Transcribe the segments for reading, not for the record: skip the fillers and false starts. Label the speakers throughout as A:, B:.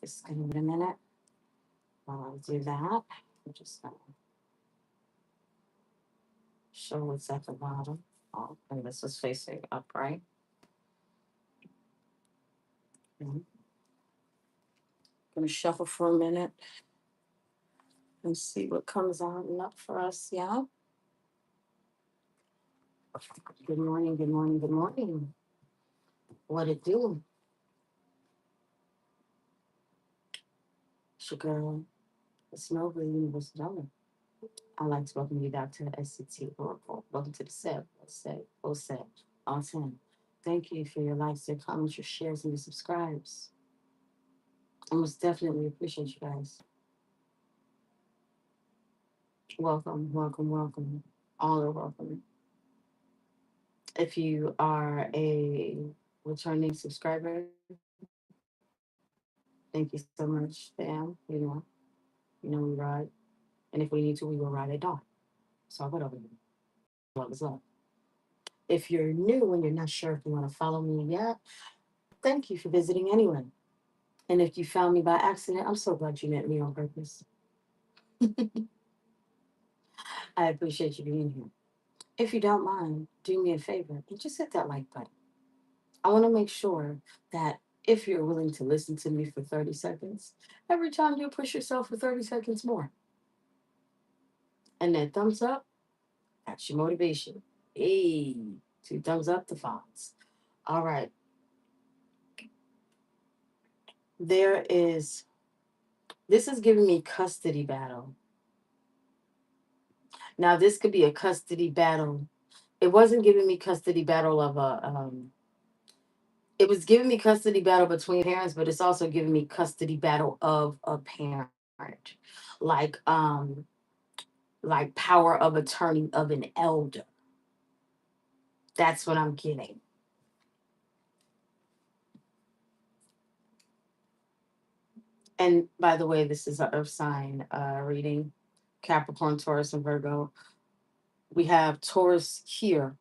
A: Just give it a minute while I do that. I'm just going to show what's at the bottom. Oh, and this is facing upright. I'm going to shuffle for a minute and see what comes out and up for us. Yeah. Good morning, good morning, good morning. What it do? It's your girl, it's Nova, the universe donor. I'd like to welcome you back to the S.E.T.ORACLE. Welcome to the set, all 10. Thank you for your likes, your comments, your shares, and your subscribes. I most definitely appreciate you guys. Welcome, welcome, welcome. All are welcome. If you are a returning subscriber, thank you so much, fam. We ride. And if we need to, we will ride at dawn. So whatever. Love is love. If you're new and you're not sure if you want to follow me yet, thank you for visiting anyway. And if you found me by accident, I'm so glad you met me on purpose. I appreciate you being here. If you don't mind, do me a favor and just hit that like button. I want to make sure that if you're willing to listen to me for 30 seconds, every time you push yourself for 30 seconds more. And then thumbs up, that's your motivation. Hey, 2 thumbs up to fonts. All right. This is giving me custody battle. Now, this could be a custody battle. It wasn't giving me custody battle of it was giving me custody battle between parents, but it's also giving me custody battle of a parent. Like um like power of attorney of an elder. That's what I'm getting. And by the way, this is an earth sign reading. Capricorn, Taurus, and Virgo. We have Taurus here.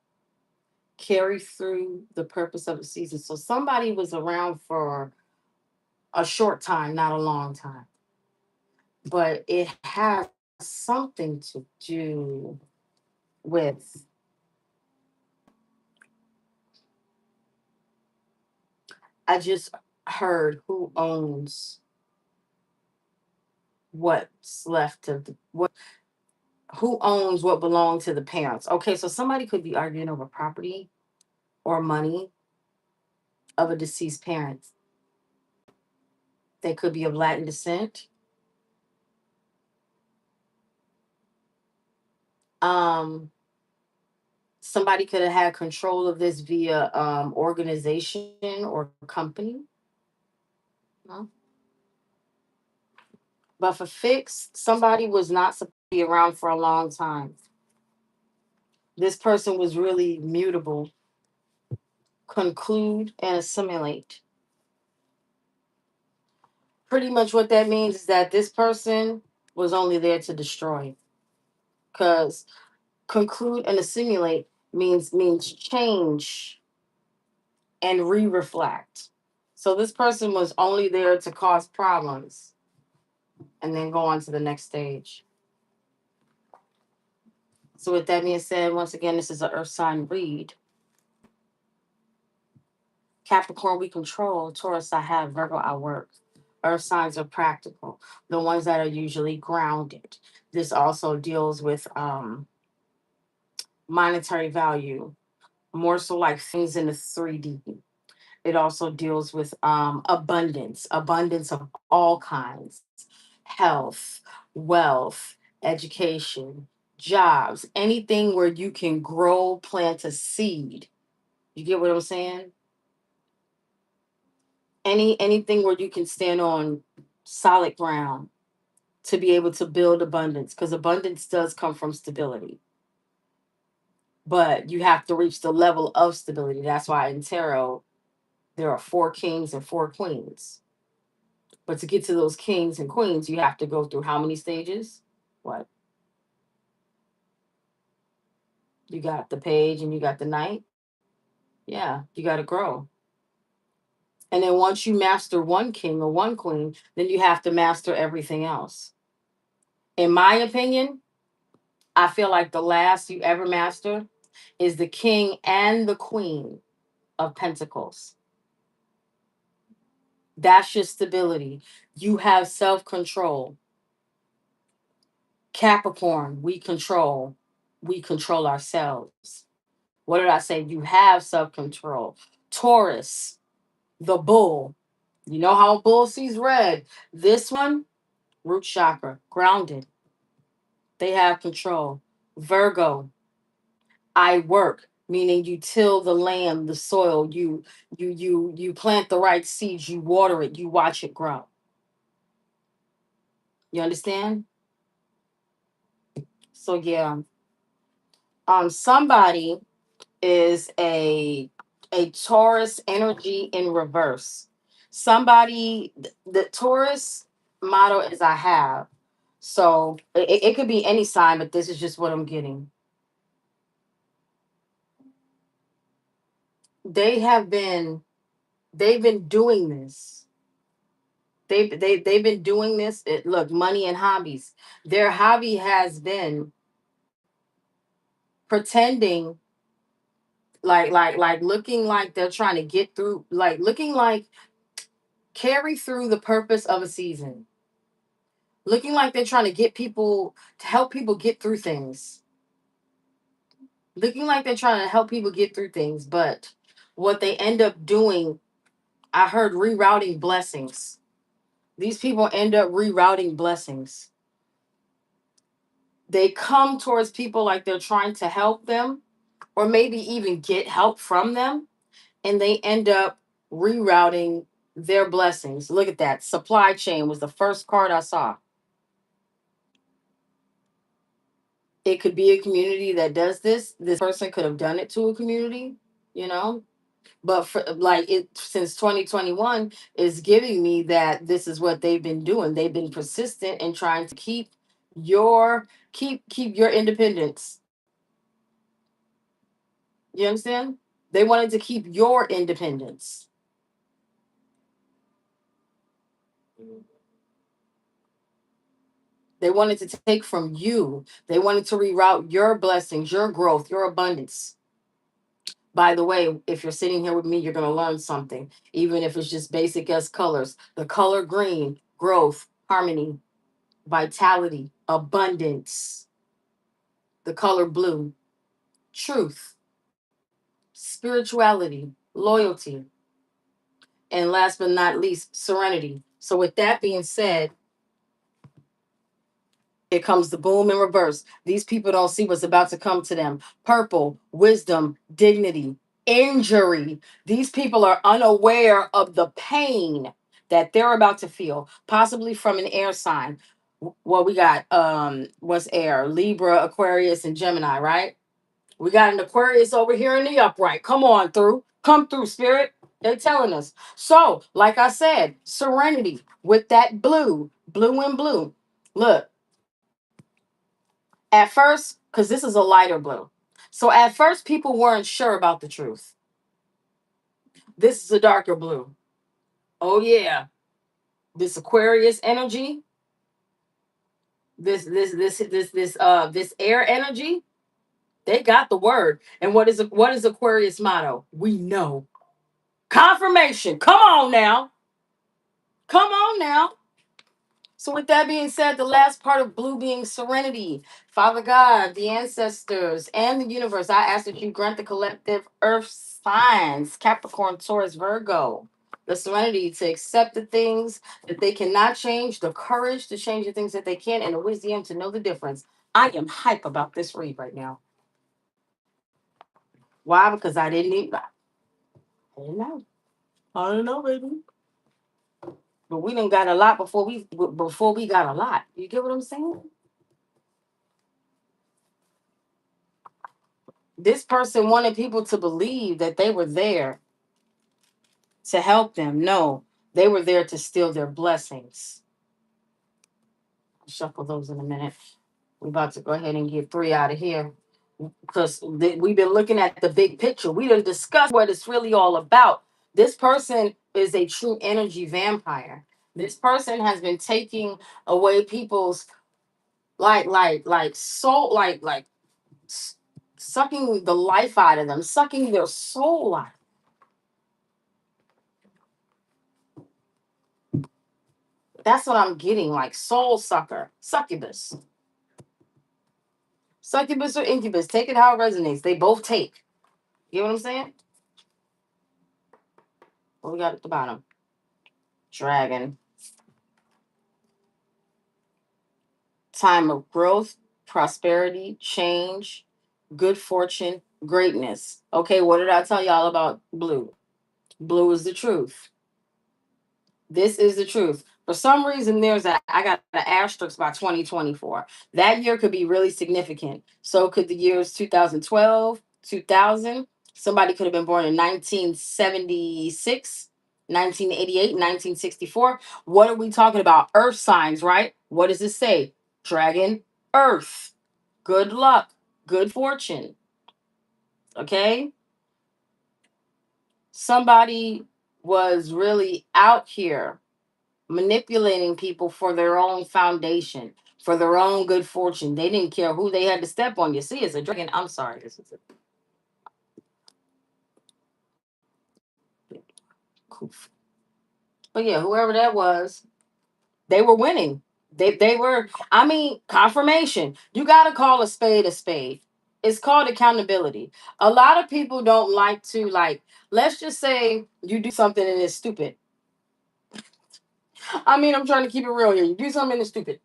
A: Carry through the purpose of the season. So somebody was around for a short time, not a long time. But it has something to do with I just heard who owns what's left of the what who owns what belonged to the parents. Okay, so somebody could be arguing over property or money of a deceased parent. They could be of Latin descent. Um, Somebody could have had control of this via organization or company. No? But for fix, somebody was not supposed to be around for a long time. This person was really mutable. Conclude and assimilate. Pretty much what that means is that this person was only there to destroy. Because conclude and assimilate means change and re-reflect. So this person was only there to cause problems and then go on to the next stage. So with that being said, once again, this is an earth sign read. Capricorn, we control. Taurus, I have. Virgo, I work. Earth signs are practical, the ones that are usually grounded. This also deals with monetary value, more so like things in the 3D. It also deals with abundance of all kinds, health, wealth, education, jobs, anything where you can grow, plant a seed. You get what I'm saying? Anything where you can stand on solid ground to be able to build abundance, because abundance does come from stability, but you have to reach the level of stability. That's why in tarot there are 4 kings and 4 queens, but to get to those kings and queens you have to go through how many stages? What? You got the page and you got the knight. Yeah, you got to grow. And then once you master one king or one queen, then you have to master everything else. In my opinion, I feel like the last you ever master is the king and the queen of pentacles. That's your stability. You have self control. Capricorn, we control. We control ourselves. What did I say? You have self control. Taurus, the bull. You know how a bull sees red. This one, root chakra, grounded. They have control. Virgo, I work, meaning you till the land, the soil, you plant the right seeds, you water it, you watch it grow. You understand? So yeah, somebody is a Taurus energy in reverse. Somebody, the Taurus motto is I have. So it could be any sign, but this is just what I'm getting. They have been, they've been doing this. They've been doing this. Look, money and hobbies. Their hobby has been pretending like looking like they're trying to get through, like looking like carry through the purpose of a season, looking like they're trying to get people to help people get through things, looking like they're trying to help people get through things, but what they end up doing, I heard rerouting blessings. These people end up rerouting blessings. They come towards people like they're trying to help them or maybe even get help from them, and they end up rerouting their blessings. Look at that. Supply chain was the first card I saw. It could be a community that does this. This person could have done it to a community, you know. But for like it since 2021 is giving me that this is what they've been doing. They've been persistent in trying to keep your independence. You understand? They wanted to keep your independence. They wanted to take from you. They wanted to reroute your blessings, your growth, your abundance. By the way, if you're sitting here with me, you're going to learn something, even if it's just basic as colors. The color green, growth, harmony, vitality, abundance. The color blue, truth, spirituality, loyalty, and last but not least, serenity. So, with that being said, here comes the boom in reverse. These people don't see what's about to come to them. Purple, wisdom, dignity, injury. These people are unaware of the pain that they're about to feel, possibly from an air sign. Well, we got what's air? Libra, Aquarius, and Gemini, right? We got an Aquarius over here in the upright. Come on through. Come through, spirit. They're telling us. So, like I said, serenity with that blue, blue and blue. Look, at first, because this is a lighter blue. So at first, people weren't sure about the truth. This is a darker blue. Oh yeah, this Aquarius energy, this air energy, they got the word. And what is Aquarius motto? We know. Confirmation. Come on now. Come on now. So, with that being said, the last part of blue being serenity, Father God, the ancestors, and the universe, I ask that you grant the collective earth signs, Capricorn, Taurus, Virgo, the serenity to accept the things that they cannot change, the courage to change the things that they can, and the wisdom to know the difference. I am hype about this read right now. Why? Because I didn't know. I don't know, baby. But we done got a lot before we got a lot. You get what I'm saying? This person wanted people to believe that they were there to help them. No, they were there to steal their blessings. I'll shuffle those in a minute. We're about to go ahead and get three out of here because we've been looking at the big picture. We done discussed what it's really all about. This person is a true energy vampire. This person has been taking away people's soul, sucking the life out of them, sucking their soul out. That's what I'm getting, like soul sucker, succubus. Succubus or incubus, take it how it resonates. They both take. You know what I'm saying? What we got at the bottom? Dragon. Time of growth, prosperity, change, good fortune, greatness. Okay, what did I tell y'all about blue? Blue is the truth. This is the truth. For some reason, I got an asterisk by 2024. That year could be really significant. So could the years 2012, 2000. Somebody could have been born in 1976, 1988, 1964. What are we talking about? Earth signs, right? What does it say? Dragon, Earth. Good luck, good fortune. Okay? Somebody was really out here manipulating people for their own foundation, for their own good fortune. They didn't care who they had to step on. You see, it's a dragon. I'm sorry. This is a coof. But yeah, whoever that was, they were winning. They were, I mean, confirmation. You got to call a spade a spade. It's called accountability. A lot of people don't like to, like, let's just say you do something and it's stupid. I mean, I'm trying to keep it real here. You do something and it's stupid.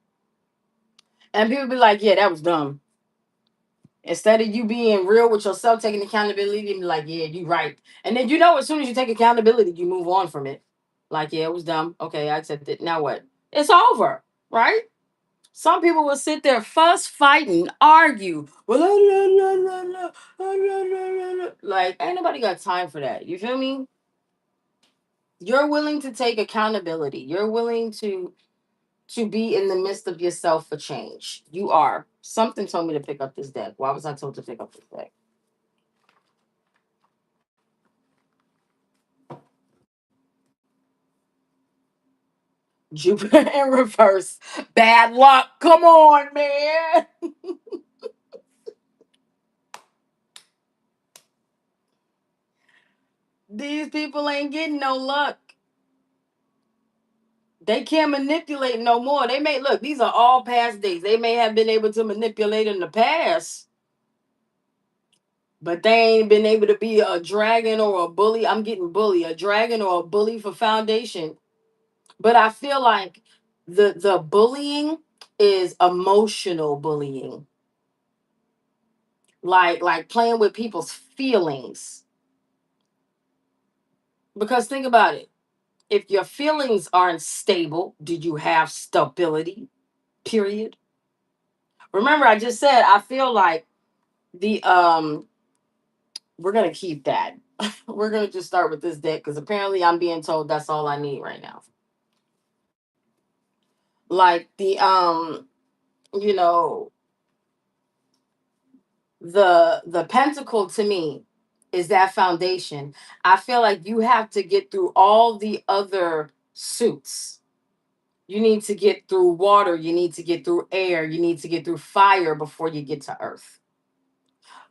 A: And people be like, yeah, that was dumb. Instead of you being real with yourself, taking accountability, and be like, yeah, you right. And then as soon as you take accountability, you move on from it. Like, yeah, it was dumb. Okay, I accept it. Now what? It's over, right? Some people will sit there, fuss, fight, and argue. Well, like, ain't nobody got time for that. You feel me? You're willing to take accountability. You're willing to be in the midst of yourself for change. You are. Something told me to pick up this deck. Why was I told to pick up this deck? Jupiter in reverse. Bad luck. Come on, man. These people ain't getting no luck. They can't manipulate no more. They may look, these are all past days. They may have been able to manipulate in the past, but they ain't been able to be a dragon or a bully. I'm getting bully, a dragon or a bully for foundation. But I feel like the bullying is emotional bullying. Like playing with people's feelings. Because think about it. If your feelings aren't stable, did you have stability? Period. Remember, I just said I feel like the we're gonna keep that. We're gonna just start with this deck because apparently I'm being told that's all I need right now. Like the you know, the pentacle to me is that foundation. I feel like you have to get through all the other suits. You need to get through water, you need to get through air, you need to get through fire before you get to earth.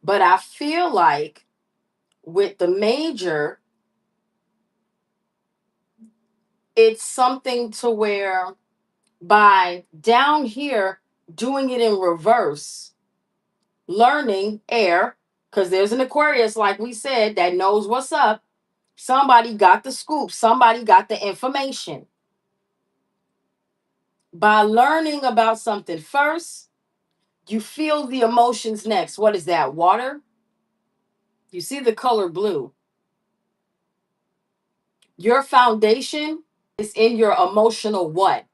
A: But I feel like with the major, it's something to where by down here doing it in reverse, learning air, because there's an Aquarius, like we said, that knows what's up. Somebody got the scoop, somebody got the information. By learning about something first, you feel the emotions next. What is that? Water? You see the color blue. Your foundation is in your emotional what?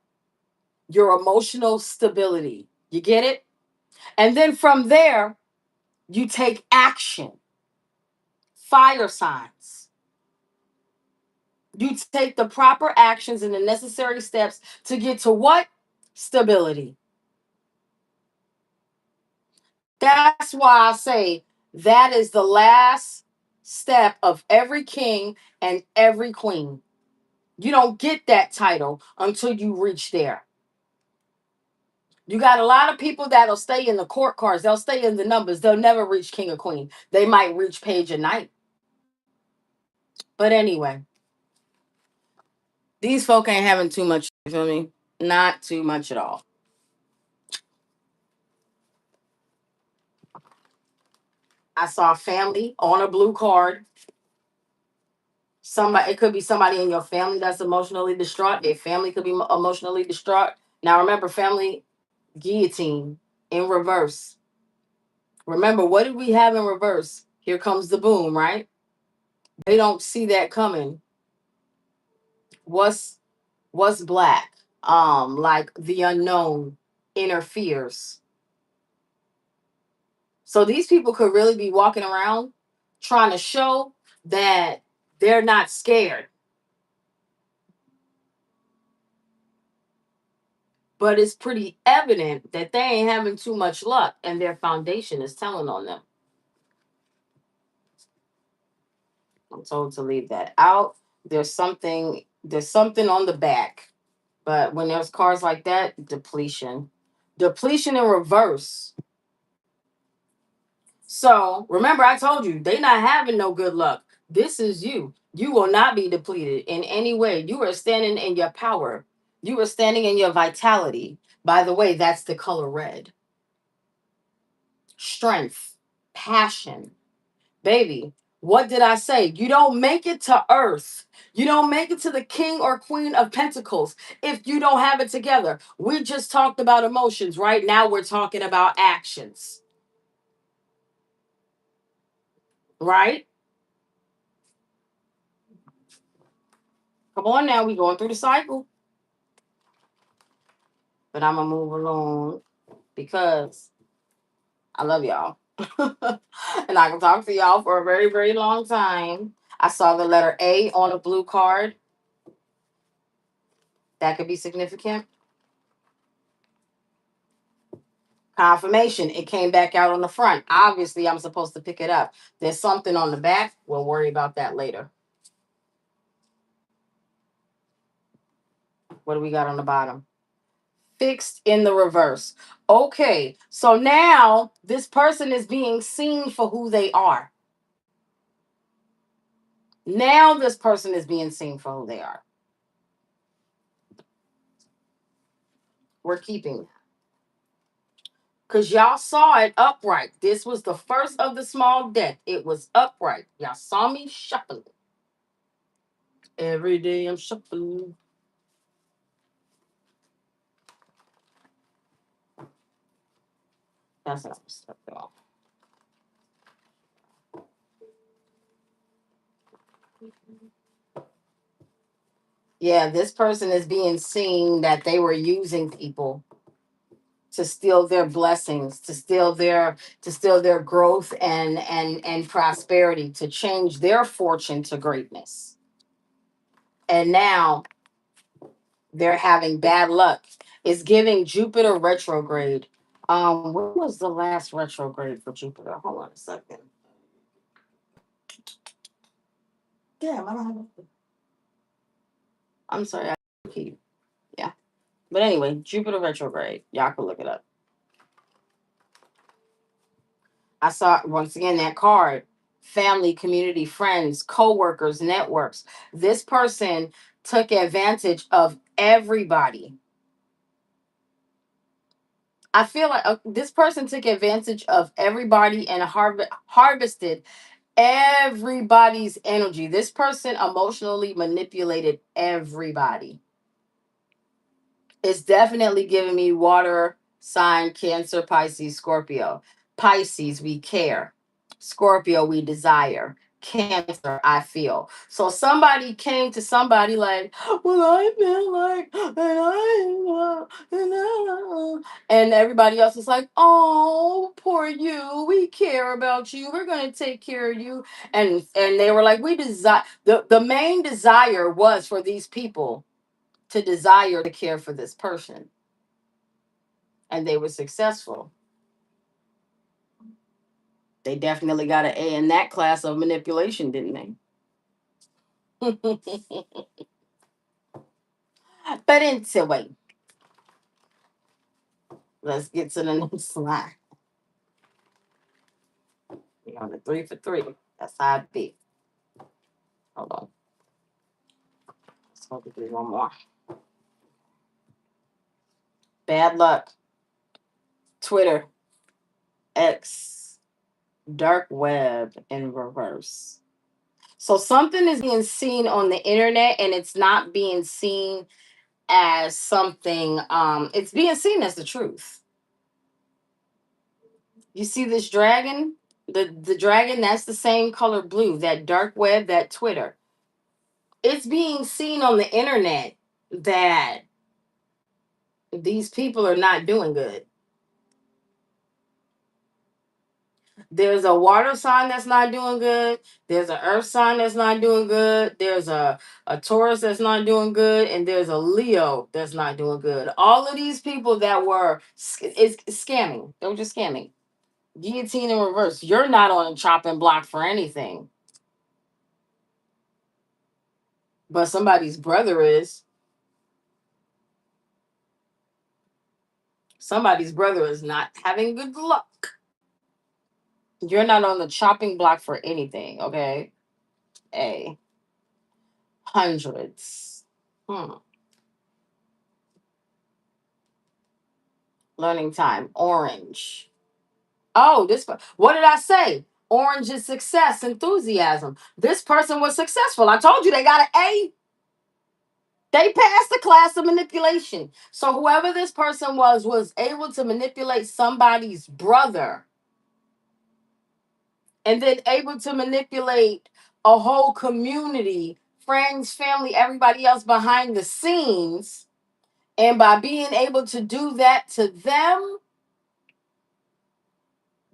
A: Your emotional stability. You get it? And then from there, you take action. Fire signs. You take the proper actions and the necessary steps to get to what? Stability. That's why I say that is the last step of every king and every queen. You don't get that title until you reach there. You got a lot of people that'll stay in the court cards. They'll stay in the numbers. They'll never reach king or queen. They might reach page or knight. But anyway, these folk ain't having too much. You feel me? Not too much at all. I saw family on a blue card. Somebody, it could be somebody in your family that's emotionally distraught. Their family could be emotionally distraught. Now remember, family guillotine in reverse. Remember, what did we have in reverse? Here comes the boom, right? They don't see that coming. What's black? Like the unknown interferes. So these people could really be walking around trying to show that they're not scared. But it's pretty evident that they ain't having too much luck and their foundation is telling on them. I'm told to leave that out. There's something on the back. But when there's cards like that, depletion. Depletion in reverse. So remember, I told you they not having no good luck. This is you. You will not be depleted in any way. You are standing in your power. You are standing in your vitality. By the way, that's the color red. Strength, passion. Baby, what did I say? You don't make it to earth. You don't make it to the king or queen of pentacles if you don't have it together. We just talked about emotions. Right now, we're talking about actions. Right? Come on now, we going through the cycle. But I'm going to move along because I love y'all. And I can talk to y'all for a very, very long time. I saw the letter A on a blue card. That could be significant. Confirmation. It came back out on the front. Obviously, I'm supposed to pick it up. There's something on the back. We'll worry about that later. What do we got on the bottom? Fixed in the reverse. Okay, so now this person is being seen for who they are. Now this person is being seen for who they are. We're keeping, because y'all saw it upright. This was the first of the small deck. It was upright. Y'all saw me shuffling. Every day I'm shuffling. That's not stuff at all. Yeah, this person is being seen that they were using people to steal their blessings, to steal their growth and prosperity, to change their fortune to greatness. And now they're having bad luck. It's giving Jupiter retrograde. When was the last retrograde for Jupiter? Hold on a second. Damn, I don't have it. I'm sorry. Yeah. But anyway, Jupiter retrograde. Y'all can look it up. I saw once again that card: family, community, friends, co-workers, networks. This person took advantage of everybody. I feel like this person took advantage of everybody and harvested everybody's energy. This person emotionally manipulated everybody. It's definitely giving me water sign, Cancer, Pisces, Scorpio. Pisces, we care. Scorpio, we desire. Cancer, I feel. So somebody came to somebody like, well, I feel like, and everybody else is like, oh, poor you. We care about you. We're gonna take care of you. And they were like, we desire. The main desire was for these people to desire to care for this person, and they were successful. They definitely got an A in that class of manipulation, didn't they? But anyway, let's get to the next slide. We're on the 3 for 3. That's how it be. Hold on. Let's hope we do one more. Bad luck. Twitter, X, dark web in reverse. So something is being seen on the internet and it's not being seen as something, it's being seen as the truth. You see this dragon? The dragon, that's the same color blue, that dark web, that Twitter. It's being seen on the internet that these people are not doing good. There's a water sign that's not doing good. There's an earth sign that's not doing good. There's a Taurus that's not doing good. And there's a Leo that's not doing good. All of these people that were is scamming. They were just scamming. Guillotine in reverse. You're not on a chopping block for anything. But somebody's brother is. Somebody's brother is not having good luck. You're not on the chopping block for anything, okay? A. Hundreds. Learning time. Orange. Oh, what did I say? Orange is success, enthusiasm. This person was successful. I told you they got an A. They passed the class of manipulation. So whoever this person was able to manipulate somebody's brother and then able to manipulate a whole community, friends, family, everybody else behind the scenes. And by being able to do that to them,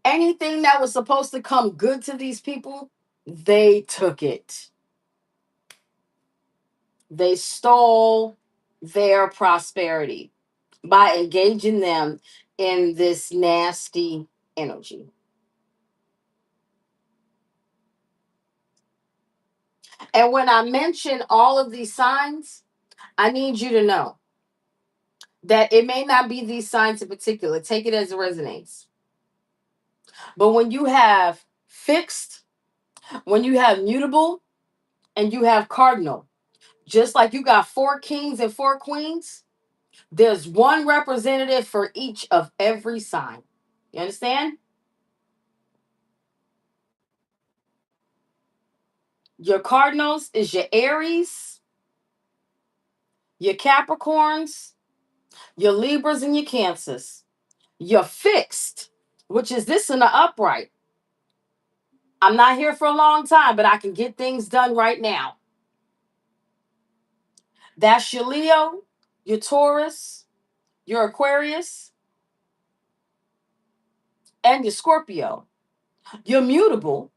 A: anything that was supposed to come good to these people, they took it. They stole their prosperity by engaging them in this nasty energy. And when I mention all of these signs, I need you to know that it may not be these signs in particular. Take it as it resonates. But when you have fixed, when you have mutable, and you have cardinal, just like you got 4 kings and 4 queens, there's one representative for each of every sign. You understand? Your cardinals is your Aries, your Capricorns, your Libras, and your Cancers. Your fixed, which is this in the upright. I'm not here for a long time, but I can get things done right now. That's your Leo, your Taurus, your Aquarius, and your Scorpio. Your mutable,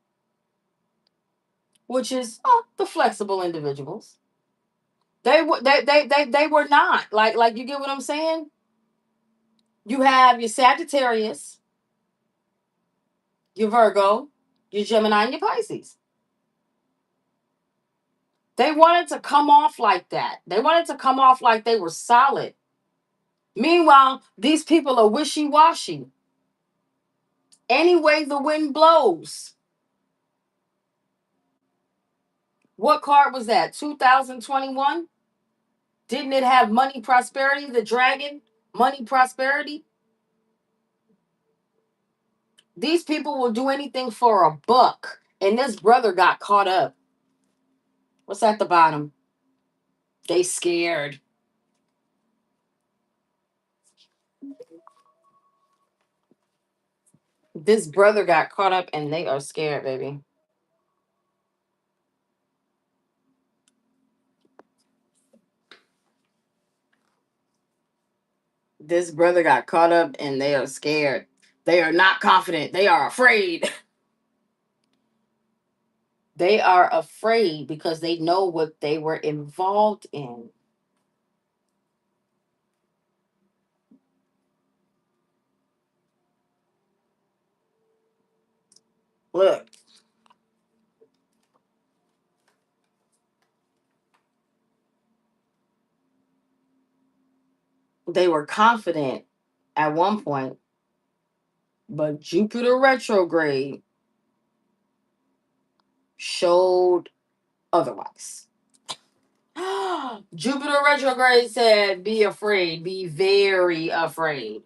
A: which is the flexible individuals. They were not like you get what I'm saying. You have your Sagittarius, your Virgo, your Gemini, and your Pisces. They wanted to come off like that. They wanted to come off like they were solid. Meanwhile, these people are wishy washy. Any way the wind blows. What card was that? 2021? Didn't it have money prosperity? The dragon, money prosperity? These people will do anything for a buck. And this brother got caught up. What's at the bottom? They scared. This brother got caught up and they are scared, baby. This brother got caught up and they are scared. They are not confident. They are afraid. They are afraid because they know what they were involved in. Look, they were confident at one point, but Jupiter retrograde showed otherwise. Jupiter retrograde said, be afraid, be very afraid.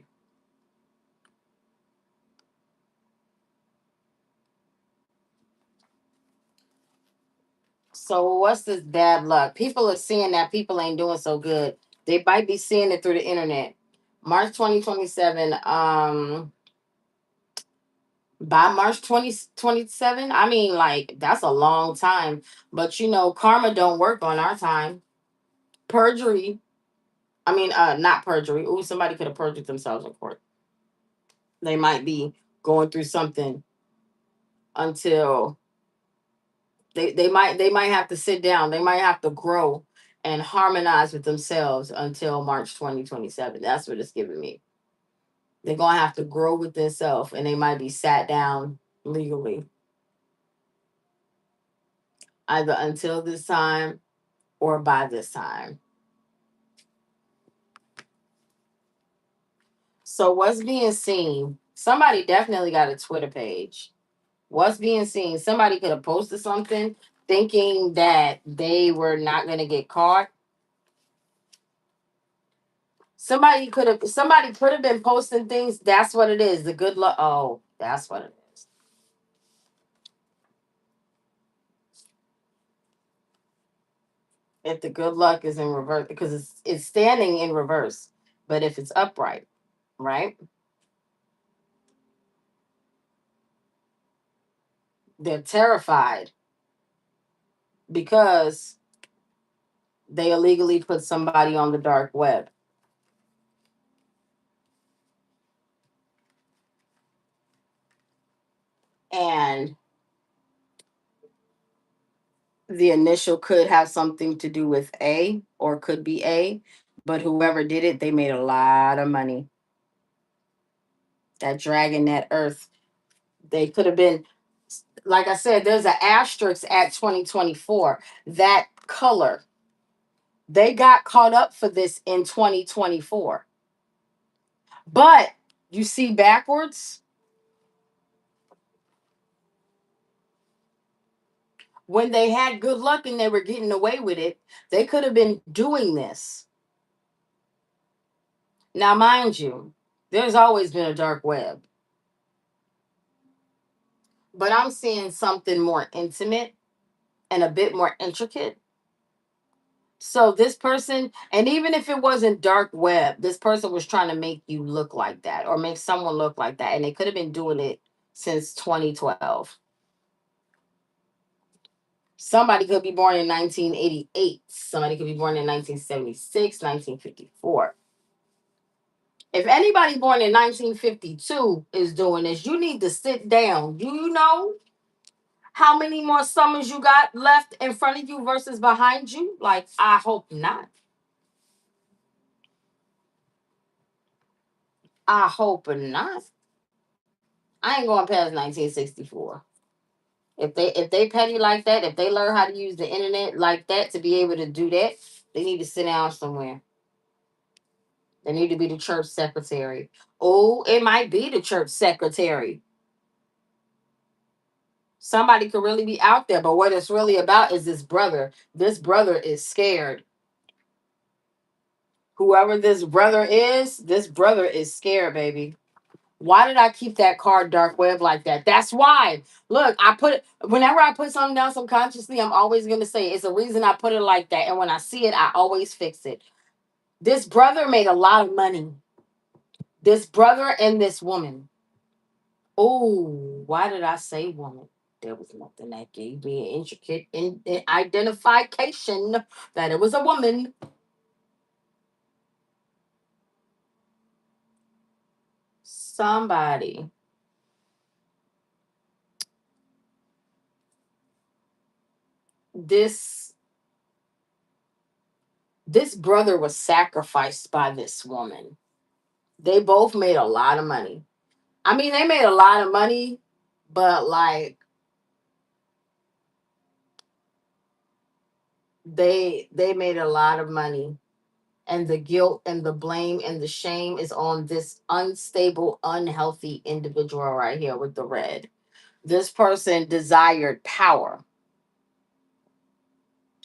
A: So, what's this bad luck? People are seeing that people ain't doing so good. They might be seeing it through the internet. March 2027, by March 2027, I mean, like, that's a long time. But you know, karma don't work on our time. Perjury, I mean, not perjury. Ooh, somebody could have perjured themselves in court. They might be going through something until they might have to sit down. They might have to grow and harmonize with themselves until March 2027. That's what it's giving me. They're gonna have to grow with themselves, and they might be sat down legally either until this time or by this time. So what's being seen? Somebody definitely got a Twitter page. What's being seen? Somebody could have posted something thinking that they were not going to get caught. Somebody could have been posting things. That's what it is. The good luck. Oh, that's what it is. If the good luck is in reverse, because it's standing in reverse, but if it's upright, right? They're terrified because they illegally put somebody on the dark web. And the initial could have something to do with A or could be A, but whoever did it, they made a lot of money. That dragon, that earth, they could have been, like I said, there's an asterisk at 2024. That color, they got caught up for this in 2024. But you see backwards, when they had good luck and they were getting away with it, they could have been doing this. Now, mind you, there's always been a dark web, but I'm seeing something more intimate and a bit more intricate. So this person, and even if it wasn't dark web, this person was trying to make you look like that or make someone look like that. And they could have been doing it since 2012. Somebody could be born in 1988. Somebody could be born in 1976, 1954. If anybody born in 1952 is doing this, you need to sit down. Do you know how many more summers you got left in front of you versus behind you? Like, I hope not. I hope not. I ain't going past 1964. If they petty like that, if they learn how to use the internet like that to be able to do that, they need to sit down somewhere. They need to be the church secretary. Oh, it might be the church secretary. Somebody could really be out there, but what it's really about is this brother. This brother is scared. Whoever this brother is scared, baby. Why did I keep that card dark web like that? That's why. Look, whenever I put something down subconsciously, I'm always gonna say it's a reason I put it like that. And when I see it, I always fix it. This brother made a lot of money. This brother and this woman. Oh, why did I say woman? There was nothing that gave me an intricate identification that it was a woman. Somebody. This this brother was sacrificed by this woman. They both made a lot of money. I mean, they made a lot of money, but like they made a lot of money, and the guilt and the blame and the shame is on this unstable, unhealthy individual right here with the red. This person desired power.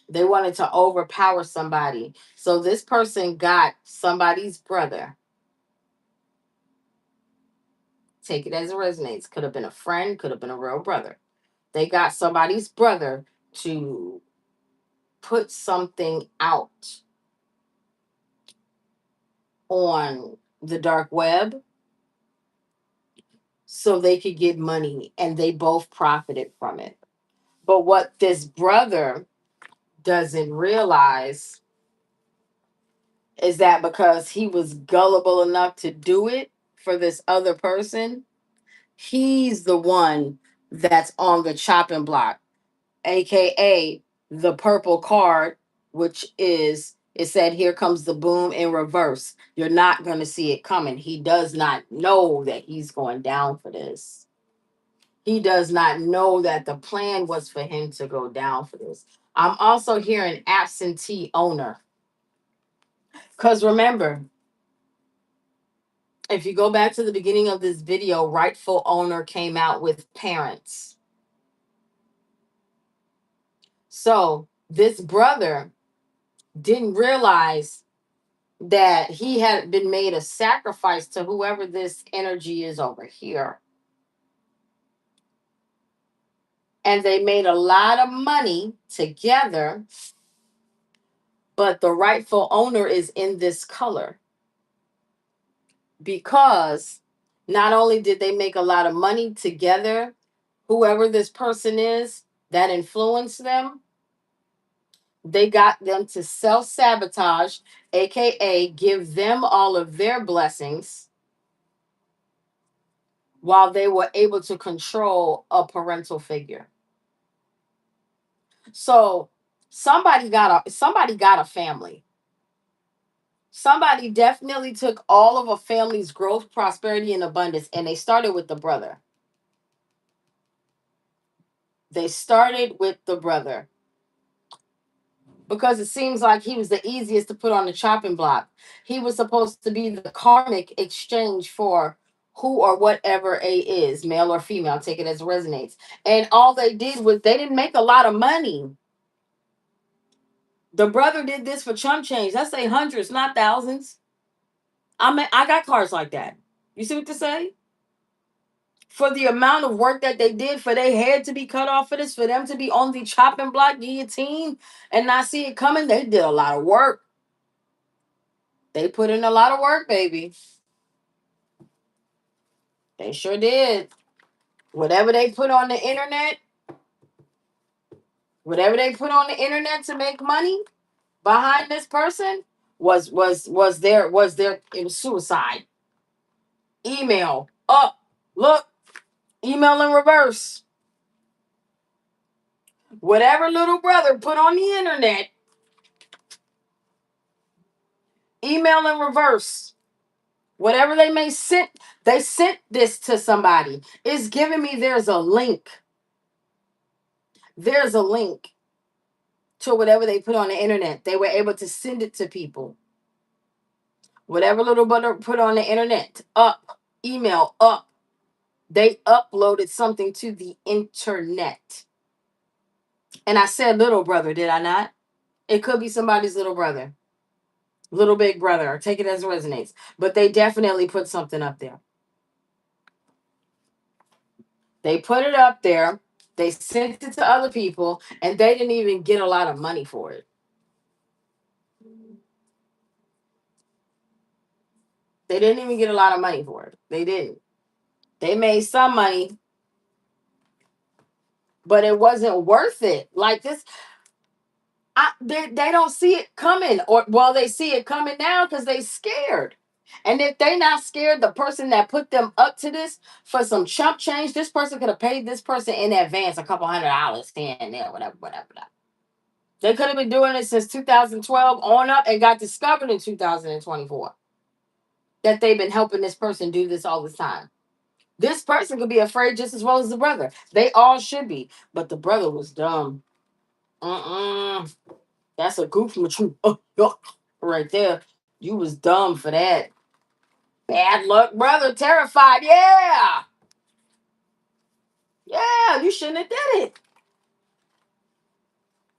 A: They wanted to overpower somebody. So this person got somebody's brother. Take it as it resonates. Could have been a friend, could have been a real brother. They got somebody's brother to put something out on the dark web so they could get money, and they both profited from it. But what this brother doesn't realize is that because he was gullible enough to do it for this other person, he's the one that's on the chopping block, aka the purple card, which is, it said, here comes the boom in reverse. You're not going to see it coming. He does not know that he's going down for this. He does not know that the plan was for him to go down for this. I'm also hearing absentee owner. Because remember, if you go back to the beginning of this video, rightful owner came out with parents. So this brother didn't realize that he had been made a sacrifice to whoever this energy is over here. And they made a lot of money together, but the rightful owner is in this color because not only did they make a lot of money together, whoever this person is that influenced them, they got them to self sabotage, aka give them all of their blessings while they were able to control a parental figure. So somebody got a family. Somebody definitely took all of a family's growth, prosperity, and abundance, and they started with the brother. They started with the brother because it seems like he was the easiest to put on the chopping block. He was supposed to be the karmic exchange for who or whatever A is, male or female, take it as it resonates. And all they did was they didn't make a lot of money. The brother did this for chump change. Let's say hundreds, not thousands. I got cars like that. You see what they say? For the amount of work that they did, for their head to be cut off for this, for them to be on the chopping block guillotine and not see it coming, they did a lot of work. They put in a lot of work, baby. They sure did. Whatever they put on the internet, whatever they put on the internet to make money behind this person was their it was suicide. Email up, look, email in reverse. Whatever little brother put on the internet, email in reverse. Whatever they sent this to somebody. It's giving me there's a link. There's a link to whatever they put on the internet. They were able to send it to people. Whatever little brother put on the internet, up, email, up. They uploaded something to the internet. And I said little brother, did I not? It could be somebody's little brother, little big brother, take it as it resonates. But they definitely put something up there. They put it up there. They sent it to other people, and they didn't even get a lot of money for it. They didn't even get a lot of money for it. They didn't. They made some money, but it wasn't worth it. Like this, they don't see it coming, or well, they see it coming now because they scared. And if they not scared, the person that put them up to this for some chump change, this person could have paid this person in advance a couple $100 here and there, whatever, whatever. They could have been doing it since 2012 on up and got discovered in 2024 that they've been helping this person do this all this time. This person could be afraid just as well as the brother. They all should be. But the brother was dumb. Mm-mm. That's a goof from a true right there. You was dumb for that. Bad luck, brother. Terrified. Yeah. Yeah, you shouldn't have did it.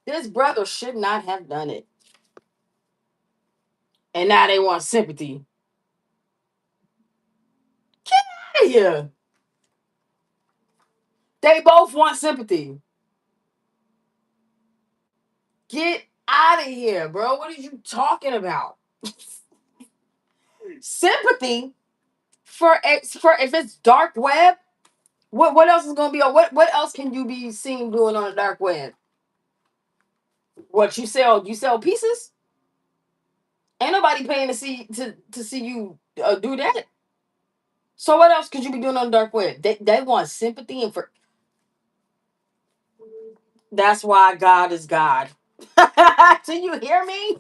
A: This brother should not have done it. And now they want sympathy. Get out of here. They both want sympathy. Get out of here, bro. What are you talking about? Sympathy for if it's dark web. What else is gonna be on? What else can you be seen doing on the dark web? What you sell? You sell pieces? Ain't nobody paying to see you do that. So what else could you be doing on the dark web? They want sympathy and for that's why God is God. Do you hear me?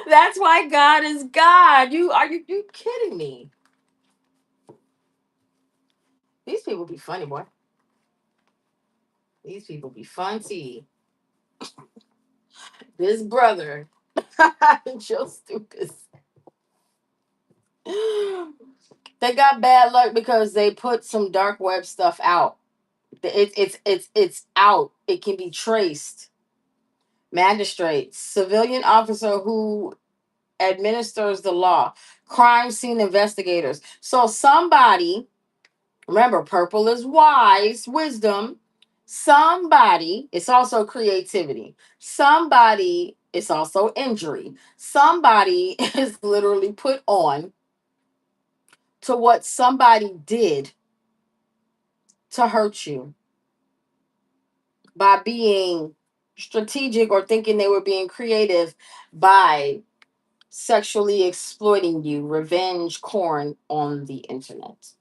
A: That's why God is God. You kidding me? These people be funny, boy. These people be funny. This brother, Joe stupid. They got bad luck because they put some dark web stuff out. It's out. It can be traced. Magistrate, civilian officer who administers the law, crime scene investigators. So somebody, remember, purple is wise, wisdom. Somebody, it's also creativity. Somebody, it's also injury. Somebody is literally put on to what somebody did to hurt you by being strategic or thinking they were being creative by sexually exploiting you, revenge corn on the internet.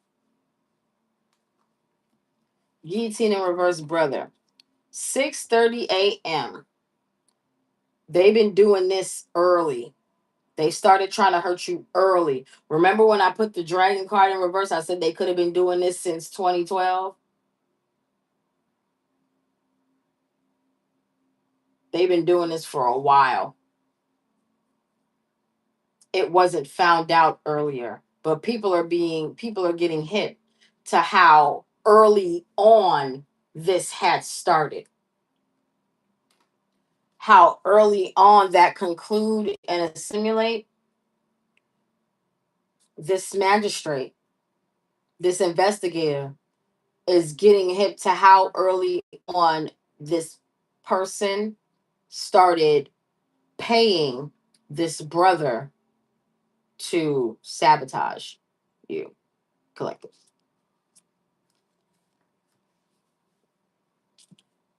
A: Guillotine in reverse, brother. 6:30 a.m. They've been doing this early. They started trying to hurt you early. Remember when I put the dragon card in reverse? I said they could have been doing this since 2012. They've been doing this for a while. It wasn't found out earlier, but people are getting hit to how early on this had started, how early on that conclude and assimilate. This magistrate, this investigator is getting hit to how early on this person started paying this brother to sabotage you collectively.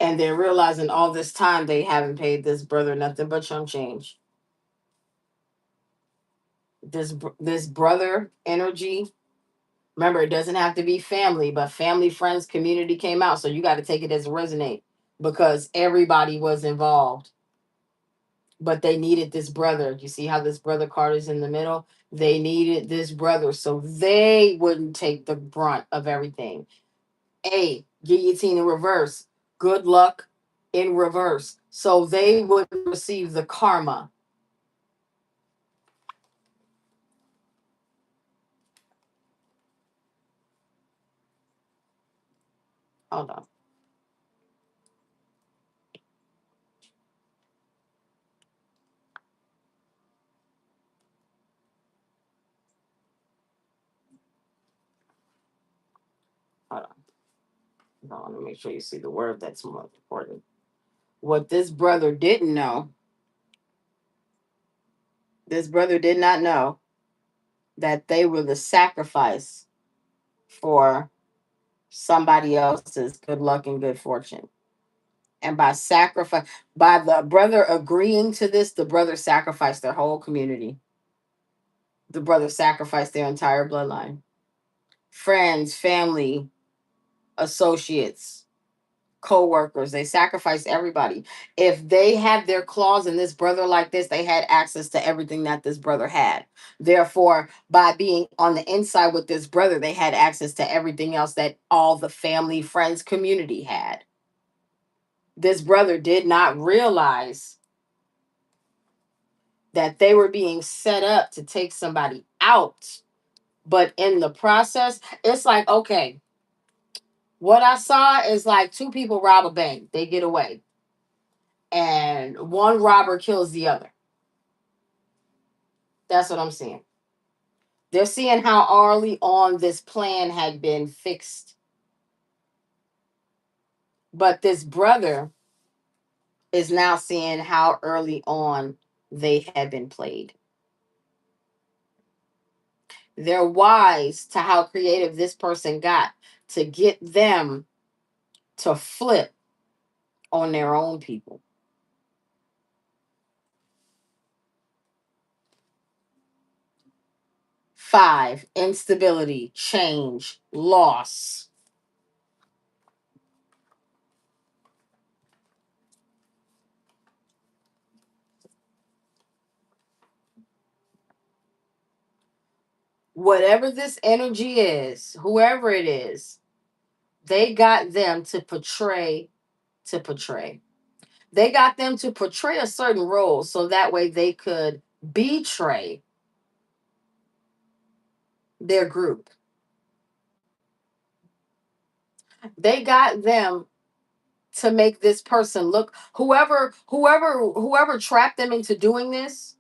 A: And they're realizing all this time they haven't paid this brother nothing but chump change. This brother energy. Remember, it doesn't have to be family, but family, friends, community came out. So you got to take it as resonate because everybody was involved. But they needed this brother. You see how this brother card is in the middle? They needed this brother so they wouldn't take the brunt of everything. A, guillotine in reverse. Good luck in reverse. So they would receive the karma. Hold on. Hold on. I want to make sure you see the word that's more important. What this brother didn't know, this brother did not know that they were the sacrifice for somebody else's good luck and good fortune. And by sacrifice, by the brother agreeing to this, the brother sacrificed their whole community. The brother sacrificed their entire bloodline, friends, family, associates. co-workers. They sacrificed everybody. If they had their claws in this brother like this, they had access to everything that this brother had. Therefore, by being on the inside with this brother, they had access to everything else that all the family, friends, community had. This brother did not realize that they were being set up to take somebody out. But in the process, it's like, okay, what I saw is like two people rob a bank, they get away, and one robber kills the other. That's what I'm seeing. They're seeing how early on this plan had been fixed. But this brother is now seeing how early on they had been played. They're wise to how creative this person got to get them to flip on their own people. 5, instability, change, loss. Whatever this energy is, whoever it is, they got them to portray. They got them to portray a certain role so that way they could betray their group. They got them to make this person look, whoever trapped them into doing this,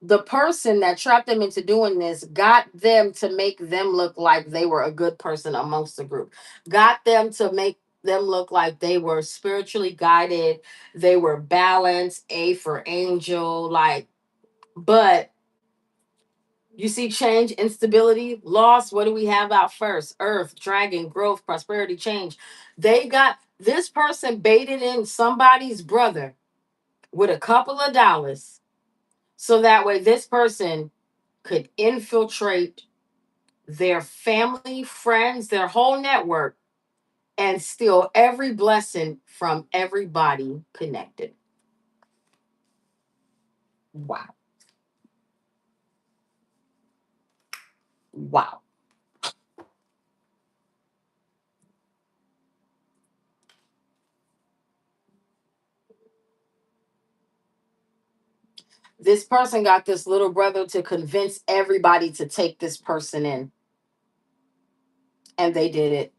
A: the person that trapped them into doing this got them to make them look like they were a good person amongst the group, got them to make them look like they were spiritually guided, they were balanced, A for angel, like, but you see change, instability, loss. What do we have out first? Earth, dragon, growth, prosperity, change. They got this person baited in somebody's brother with a couple of dollars so that way this person could infiltrate their family, friends, their whole network, and steal every blessing from everybody connected. Wow. Wow. This person got this little brother to convince everybody to take this person in, and they did it.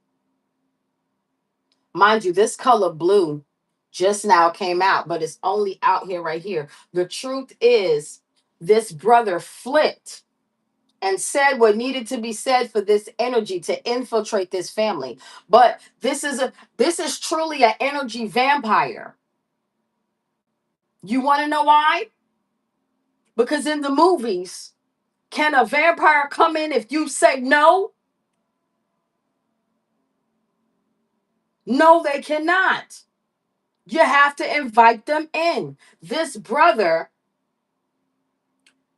A: Mind you, this color blue just now came out, but it's only out here right here. The truth is, this brother flipped and said what needed to be said for this energy to infiltrate this family. But this is truly an energy vampire. You want to know why? Because in the movies, can a vampire come in if you say no? No, they cannot. You have to invite them in. This brother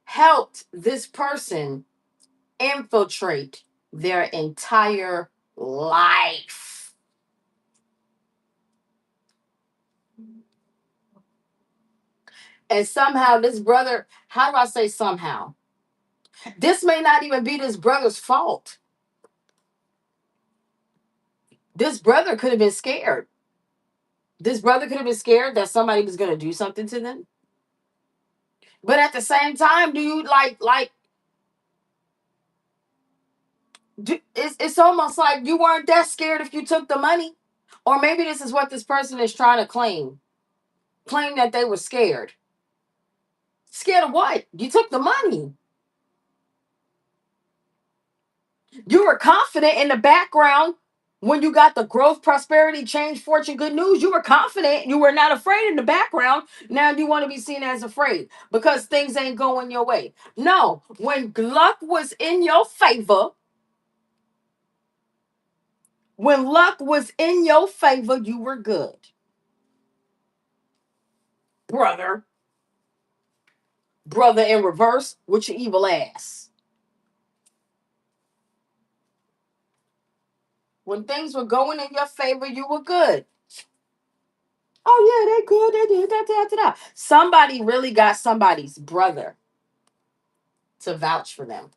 A: helped this person infiltrate their entire life. And somehow this brother, how do I say somehow? This may not even be this brother's fault. This brother could have been scared. This brother could have been scared that somebody was going to do something to them. But at the same time, do you it's almost like you weren't that scared if you took the money. Or maybe this is what this person is trying to claim. Claim that they were scared. Scared of what? You took the money. You were confident in the background when you got the growth, prosperity, change, fortune, good news. You were confident. You were not afraid in the background. Now you want to be seen as afraid because things ain't going your way. No, when luck was in your favor, you were good. Brother, brother in reverse with your evil ass. When things were going in your favor, you were good. Oh yeah, they good. They did that. Somebody really got somebody's brother to vouch for them.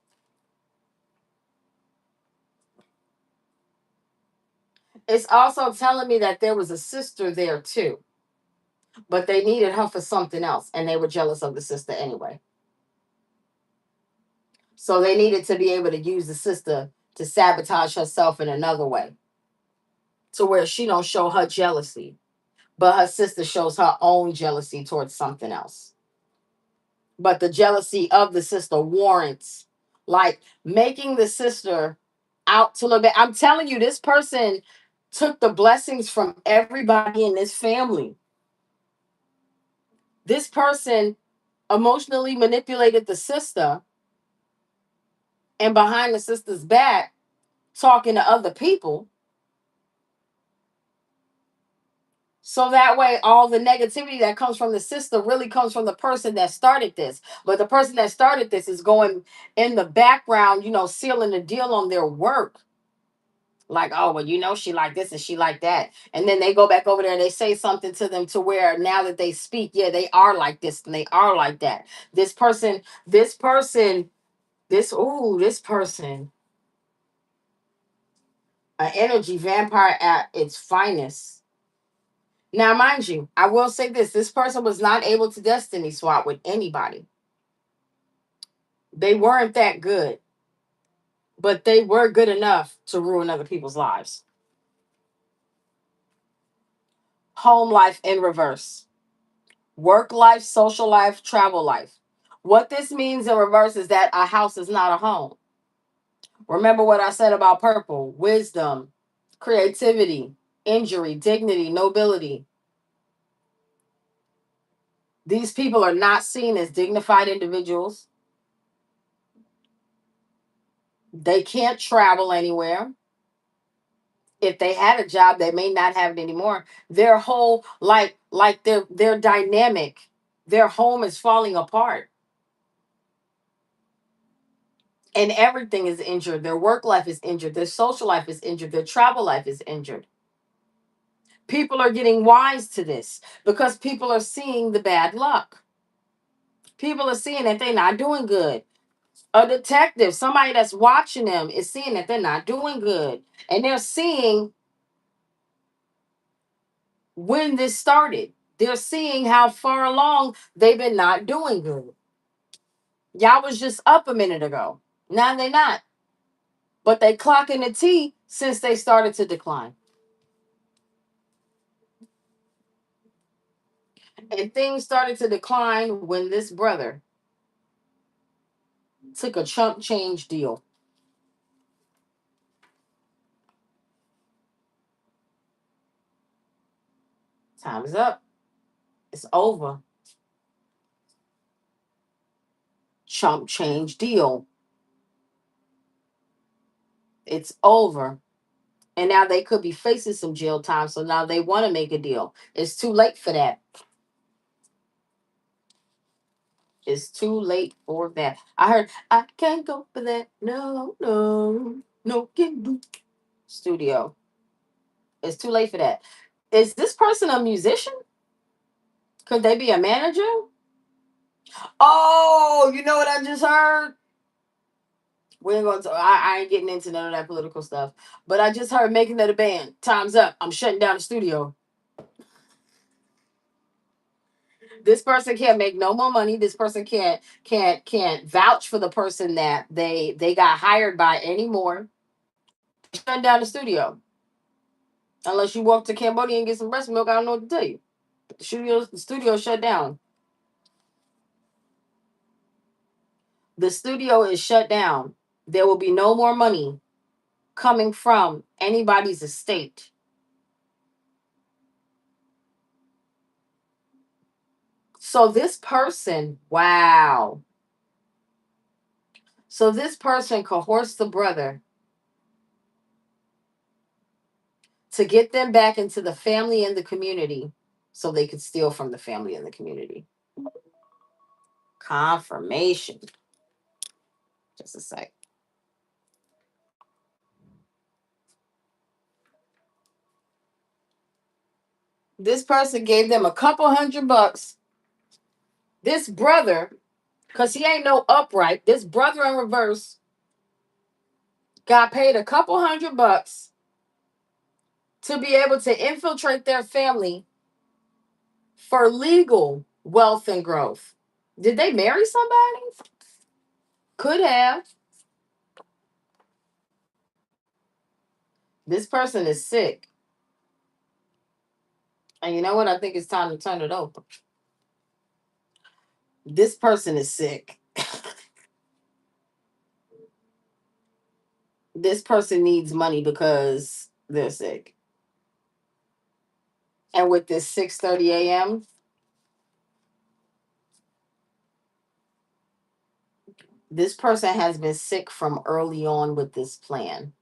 A: It's also telling me that there was a sister there too, but they needed her for something else, and they were jealous of the sister anyway. So they needed to be able to use the sister to sabotage herself in another way, to where she don't show her jealousy, but her sister shows her own jealousy towards something else. But the jealousy of the sister warrants, like, making the sister out to look bad. I'm telling you, this person took the blessings from everybody in this family. This person emotionally manipulated the sister, and behind the sister's back talking to other people. So that way, all the negativity that comes from the sister really comes from the person that started this. But the person that started this is going in the background, sealing the deal on their work. Like, oh, well, she like this and she like that. And then they go back over there and they say something to them to where now that they speak, yeah, they are like this and they are like that. This person, an energy vampire at its finest. Now, mind you, I will say this person was not able to destiny swap with anybody. They weren't that good, but they were good enough to ruin other people's lives. Home life in reverse. Work life, social life, travel life. What this means in reverse is that a house is not a home. Remember what I said about purple: wisdom, creativity, injury, dignity, nobility. These people are not seen as dignified individuals. They can't travel anywhere. If they had a job, they may not have it anymore. Their whole, like their dynamic, their home is falling apart. And everything is injured. Their work life is injured. Their social life is injured. Their travel life is injured. People are getting wise to this because people are seeing the bad luck. People are seeing that they're not doing good. A detective, somebody that's watching them, is seeing that they're not doing good. And they're seeing when this started. They're seeing how far along they've been not doing good. Y'all was just up a minute ago. Now they're not. But they clocking the T since they started to decline. And things started to decline when this brother took a chump change deal. Time is up. It's over. Chump change deal. It's over. And now they could be facing some jail time. So now they want to make a deal. It's too late for that. It's too late for that. I heard I can't go for that. No, no, no can do. Studio. It's too late for that. Is this person a musician? Could they be a manager? Oh, you know what I just heard? We ain't gonna. I ain't getting into none of that political stuff. But I just heard making it a band. Time's up. I'm shutting down the studio. This person can't make no more money. This person can't vouch for the person that they got hired by anymore. Shutting down the studio. Unless you walk to Cambodia and get some breast milk, I don't know what to tell you. The studio shut down. The studio is shut down. There will be no more money coming from anybody's estate. So this person, wow. So this person coerced the brother to get them back into the family and the community so they could steal from the family and the community. Confirmation. Just a sec. This person gave them a couple $100. This brother, because he ain't no upright, this brother in reverse got paid a couple $100 to be able to infiltrate their family for legal wealth and growth. Did they marry somebody? Could have. This person is sick. And you know what? I think it's time to turn it over. This person is sick. This person needs money because they're sick. And with this 6:30 a.m., this person has been sick from early on with this plan.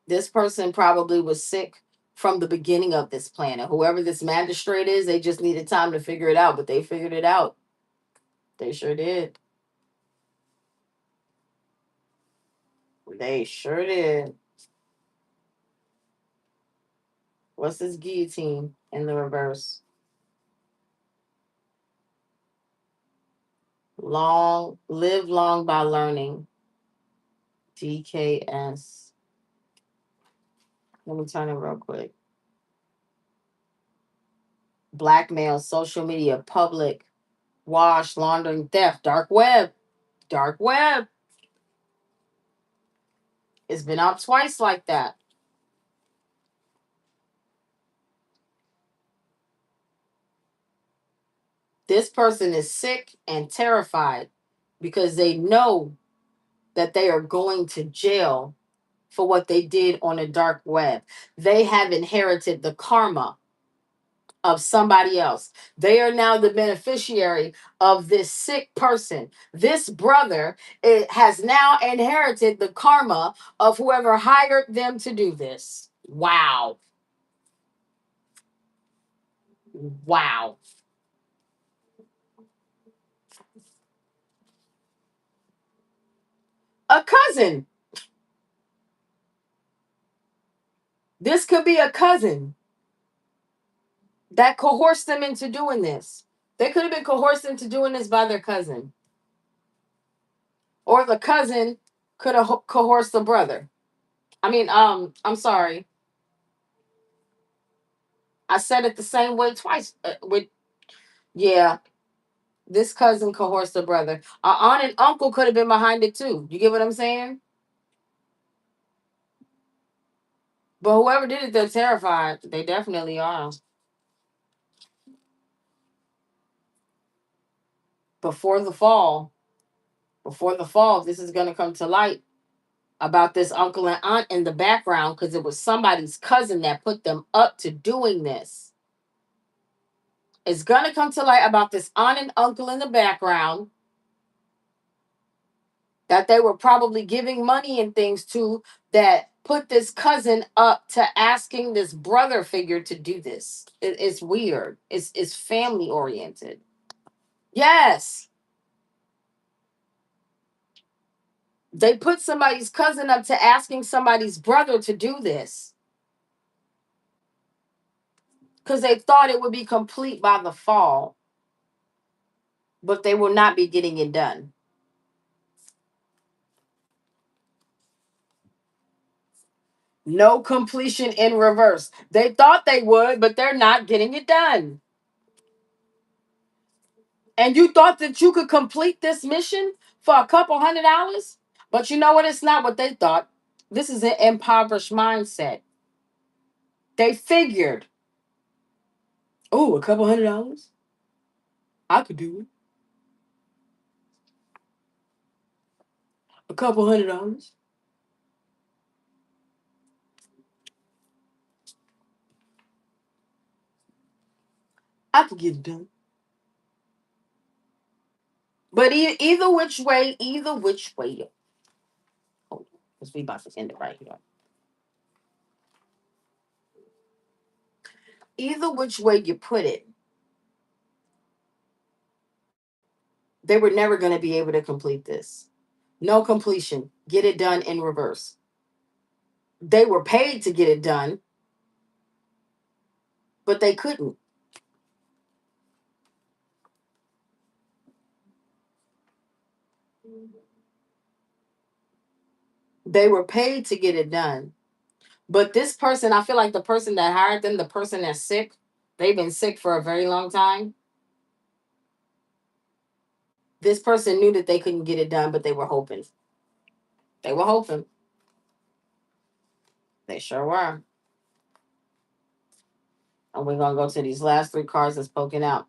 A: This person probably was sick from the beginning of this plan. And whoever this magistrate is, they just needed time to figure it out, but they figured it out. They sure did. They sure did. What's this guillotine in the reverse? Live long by learning. DKS. Let me turn it real quick. Blackmail, social media, public, wash, laundering, theft, dark web. Dark web. It's been out twice like that. This person is sick and terrified because they know that they are going to jail for what they did on the dark web. They have inherited the karma of somebody else. They are now the beneficiary of this sick person. This brother has now inherited the karma of whoever hired them to do this. Wow. Wow. A cousin. This could be a cousin that coerced them into doing this. They could have been coerced into doing this by their cousin. Or the cousin could have coerced the brother. I'm sorry. I said it the same way twice. Yeah, this cousin coerced the brother. Our aunt and uncle could have been behind it too. You get what I'm saying? But whoever did it, they're terrified. They definitely are. Before the fall, before the fall, this is going to come to light about this uncle and aunt in the background because it was somebody's cousin that put them up to doing this. It's going to come to light about this aunt and uncle in the background that they were probably giving money and things to that put this cousin up to asking this brother figure to do this. It's weird. It's family oriented. Yes. They put somebody's cousin up to asking somebody's brother to do this because they thought it would be complete by the fall, but they will not be getting it done. No completion in reverse. They thought they would, but they're not getting it done. And you thought that you could complete this mission for a couple $100? But you know what? It's not what they thought. This is an impoverished mindset. They figured, oh, a couple $100? I could do it. A couple $100? I could get it done. But either which way, hold on, because we about to end it right here. Either which way you put it, they were never going to be able to complete this. No completion. Get it done in reverse. They were paid to get it done. but they couldn't. They were paid to get it done. But this person, I feel like the person that hired them, the person that's sick, they've been sick for a very long time. This person knew that they couldn't get it done, but they were hoping. They were hoping. They sure were. And we're going to go to these last three cards that's poking out.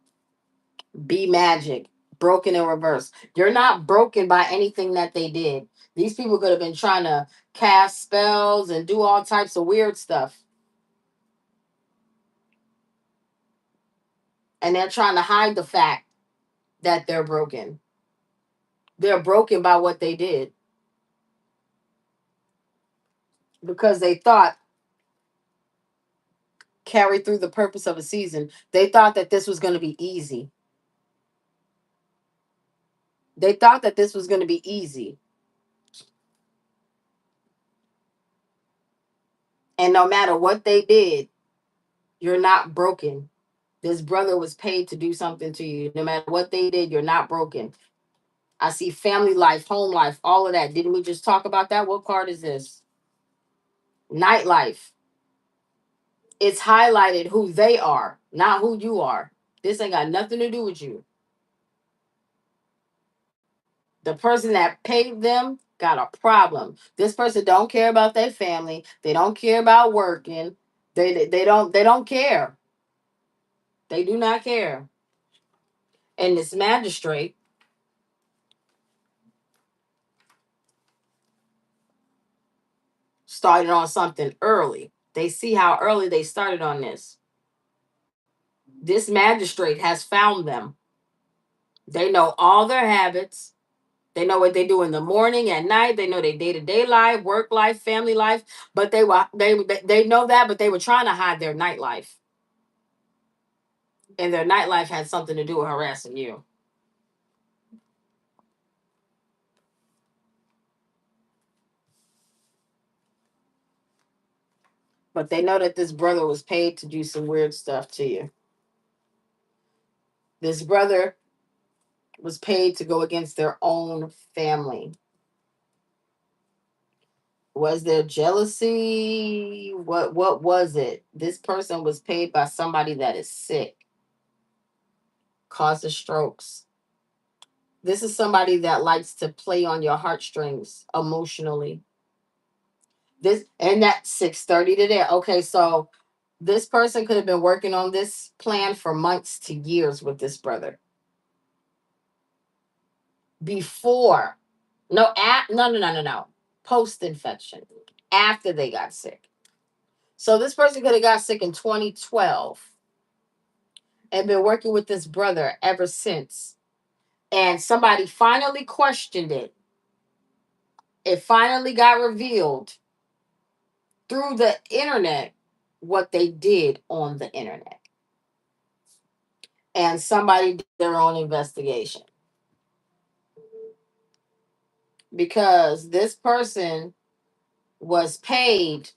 A: Be magic. Broken in reverse. You're not broken by anything that they did. These people could have been trying to cast spells and do all types of weird stuff. And they're trying to hide the fact that they're broken. They're broken by what they did. Because they thought, carried through the purpose of a season, they thought that this was going to be easy. They thought that this was going to be easy. And no matter what they did, you're not broken. This brother was paid to do something to you. No matter what they did, you're not broken. I see family life, home life, all of that. Didn't we just talk about that? What card is this? Nightlife. It's highlighted who they are, not who you are. This ain't got nothing to do with you. The person that paid them got a problem. This person don't care about their family. They don't care about working. They don't care. They do not care. And this magistrate started on something early. They see how early they started on this. This magistrate has found them. They know all their habits. They know what they do in the morning, at night. They know their day-to-day life, work life, family life. But they know that, but they were trying to hide their nightlife. And their nightlife had something to do with harassing you. But they know that this brother was paid to do some weird stuff to you. This brother was paid to go against their own family. Was there jealousy? What was it? This person was paid by somebody that is sick, causes strokes. This is somebody that likes to play on your heartstrings emotionally. This and that 6:30 to there. Okay, so this person could have been working on this plan for months to years with this brother. Before. No. Post infection. After they got sick. So this person could have got sick in 2012 and been working with this brother ever since. And somebody finally questioned it. It finally got revealed through the internet what they did on the internet. And somebody did their own investigation. Because this person was paid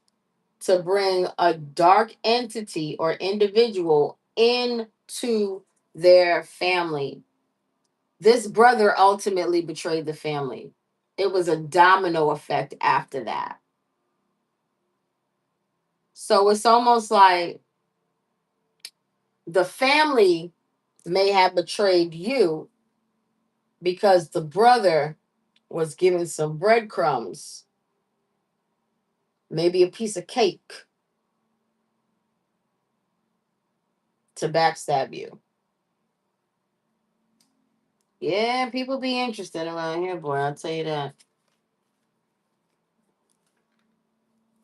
A: to bring a dark entity or individual into their family. This brother ultimately betrayed the family. It was a domino effect after that. So it's almost like the family may have betrayed you because the brother was given some breadcrumbs, maybe a piece of cake to backstab you. Yeah, people be interested around here, boy. I'll tell you that.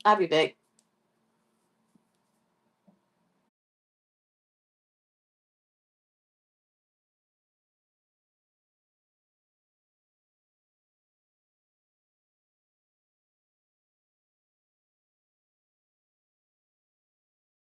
A: I'll be back.